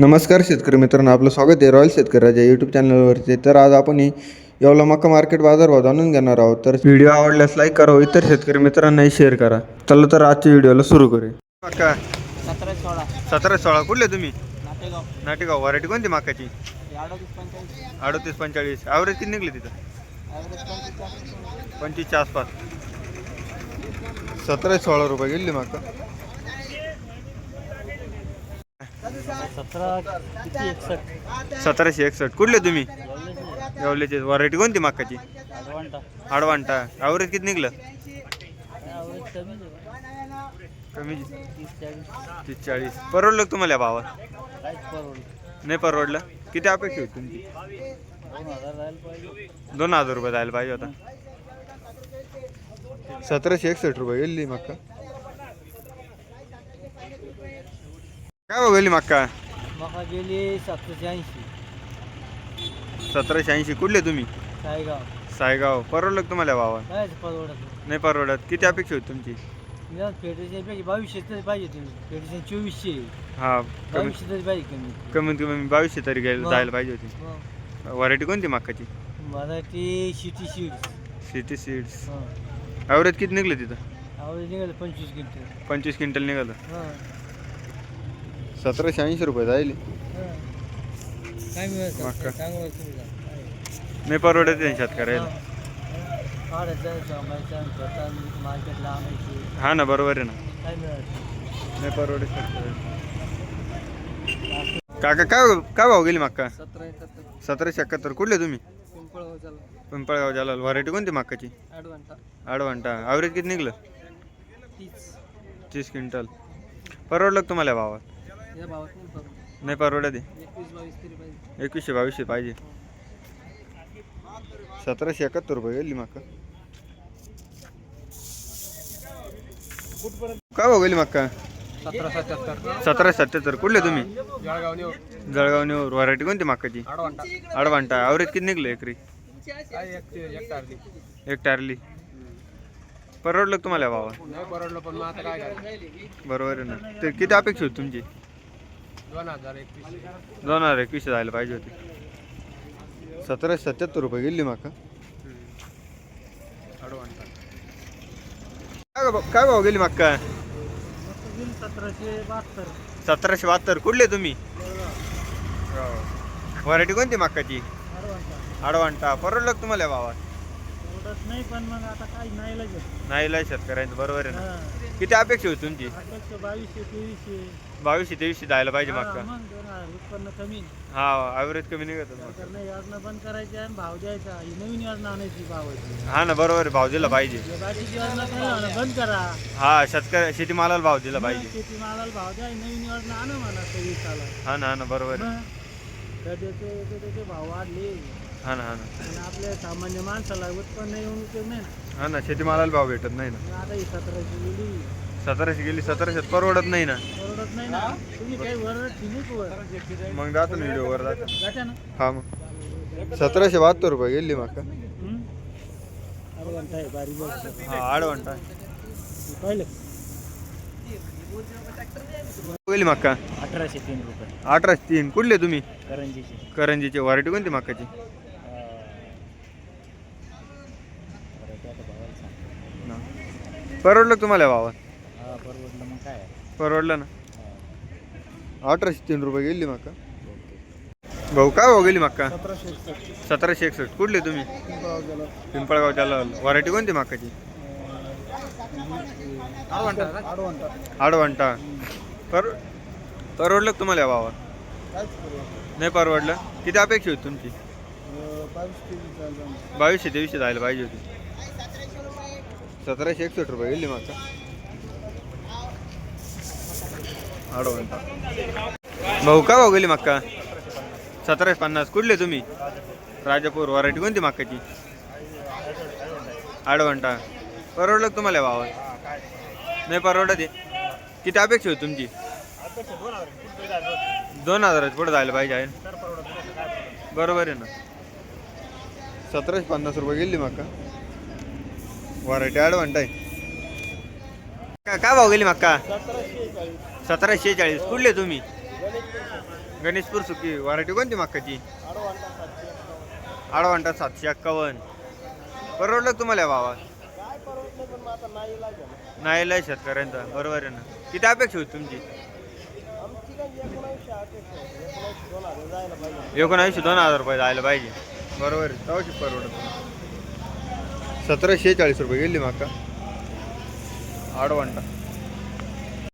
नमस्कार शेतकरी मित्रांनो, आपलं स्वागत आहे रॉयल शेतकरी राजा यूट्यूब चॅनलवरती. तर आज आपण येवला मका मार्केट बाजारभाव जाणून घेणार आहोत. तर व्हिडिओ आवडल्यास लाईक करा, इतर शेतकरी मित्रांनाही शेअर करा. चला तर आजच्या व्हिडिओला सुरू करूया. मका 17-16 17-16 कुठले तुम्ही? नाटेगाव नाटेगाव. व्हरायटी कोणती मकाची? 38-45 38-45. ॲव्हरेज किती निघली तिथं? ॲव्हरेज 25च्या आसपास. 17-16 रुपये गेली मका. 1761. कुठले तुम्ही? येवल्याचे. व्हरायटी कोणती मकाची? आडवांटा. ॲव्हरेज किती निघलं? कमी 30-40. परवडलं का तुम्हाला या भावात? नाही परवडलं. किती अपेक्षा होती तुमची? 2000 रुपये जायला पाहिजे होता. 1761 रुपये गेली मक्का. काय बघ गेली मक्का? मका गेली 780. 1780. कुठले तुम्ही? सायगाव. सायगाव. परवडलं का तुम्हाला या भावात? काय परवडत नाही परवडत. किती अपेक्षा होती तुमची? फेडरेशन पैकी 2200 तरी पाहिजे तुम्ही. फेडरेशन 2400. हा 2200 तरी पाहिजे कमी. कमीत कमी 2200 तरी मग. जायला पाहिजे होती. व्हरायटी कोणती मक्काची? Marathi city seeds. City seeds. Average किती निघलं तिथं? ॲव्हरेज निघालं 25 क्विंटल. 25 क्विंटल निघालं. हां 1780 रुपये जाईल. काय मिळत मका. चांगलं तुम्ही नाही परवडत आहे शेतकऱ्याला. मार्केटला आणायची हा ना बरोबर आहे ना. काय मिळत नाही परवडत शेतकऱ्याला. काका काय काय भाव गेली मक्का? 1771 1771. कुठले तुम्ही? पिंपळगाव झालं पिंपळगाव जालाल. व्हरायटी कोणती मक्काची? ॲडव्हान्टा आडवांटा. ॲव्हरेज किती निघलं? 30 क्विंटल. परवडलं का तुम्हाला या भावात? या भावात नाही परवडत आहे. 21-22 तरी पाहिजे. 2100-2200 पाहिजे. 1771 रुपये गेली मक्का. काय भाव गेली मक्का? 1777 1777. कुठले तुम्ही? Jalgaon new Jalgaon near. Variety कोणती मक्काची? ॲडव्हान्टा आडवांटा. ॲव्हरेज किती निघलं एकरी? एक टारली एक टारली. परवडलं का तुम्हाला या भावात? नाही परवडलं पण मग आता काय करायचं. बरोबर आहे ना. ते किती अपेक्षा होती तुमची? 2021 2021 जायला पाहिजे होती. 1777 रुपये गेली मका. काय भाव गेली मक्का? 1772 1772. कुठले तुम्ही? व्हरायटी कोणती मक्काची? ॲडव्हान्टा आडवांटा. परवडलं का तुम्हाला या भावात? एवढंच नाही पण मग आता काही नाही लागेल. नाही लय शेतकऱ्यांचं. बरोबर आहे ना. किती अपेक्षा होती तुमची? 2200-2300 2200-2300 जायला पाहिजे मक्का. मग 2000 उत्पन्न कमी. हा ॲव्हरेज कमी निघत तर नाही योजना बंद करायची आणि भाव द्यायचा. ही नवीन योजना आणायची भावाची. हा ना बरोबर आहे. भाव दिला पाहिजे. बाकीची योजना नाही आणा, बंद करा. हा शेतीमालाला भाव दिला पाहिजे. शेती मालाला भाव द्या. ही नवीन योजना आणा म्हणा 23 हा ना बरोबर आहे. त्याचे भाव वाढले हा ना आणि आपल्या सामान्य माणसाला उत्पन्न येऊन उपयोग नाही ना. हा ना शेतीमालाला भाव भेटत नाही ना. मग आता ही 1700 गेली 1700 गेली. 1700 परवडत नाही ना. परवडत नाही ना. तुम्ही काही वरच ठीक वर मग जातो ना व्हिडिओवर जातो. जात्या ना. हा मग 1772 रुपये गेली मका. ॲडव्हान्टा आहे बारी बस. हा आडवांटा पाहिलं गेली मक्का. 1803 रुपये 1803. कुठले तुम्ही? करंजीचे. करंजीचे. व्हरायटी कोणती मक्काची? परवडलं का तुम्हाला या भावात? हा परवडलं मग काय. परवडलं ना. 1803 रुपये गेली मक्का. भाऊ काय भाऊ गेली मक्का? 1761. कुठले तुम्ही? पिंपळगाव जालाल. व्हरायटी कोणती मक्काची? आडवांटा. परवडलं का तुम्हाला या भावात? नाही परवडलं. किती अपेक्षा होती तुमची? 2200-2300 जायला पाहिजे होती. 1761 रुपये गेली मका. आडवांटा. भाऊ काय भाऊ गेली मक्का? 1750. कुठले तुम्ही? राजापूर. व्हरायटी कोणती मक्काची? आडवांटा. परवडलं का तुम्हाला या भावात? नाही परवडत आहे. किती अपेक्षा होती तुमची? 2000 पुढे जायला पाहिजे आहे. बरोबर आहे ना. 1750 रुपये गेली मका. व्हरायटी ॲडव्हान्ट आहे. काय भाव गेली मक्का? 1746. कुठले तुम्ही? गणेशपूर सुकी व्हरायटी कोणती मक्काची? आडवांटा 751. परवडलं का तुम्हाला भावा? नाही लय शेतकऱ्यांचा बरोबर आहे ना. किती अपेक्षा होती तुमची? 19,000-2,000 रुपये जायला पाहिजे. बरोबर आहे. तवशी परवडत. 1746 रुपये गेली मका आडवांटा.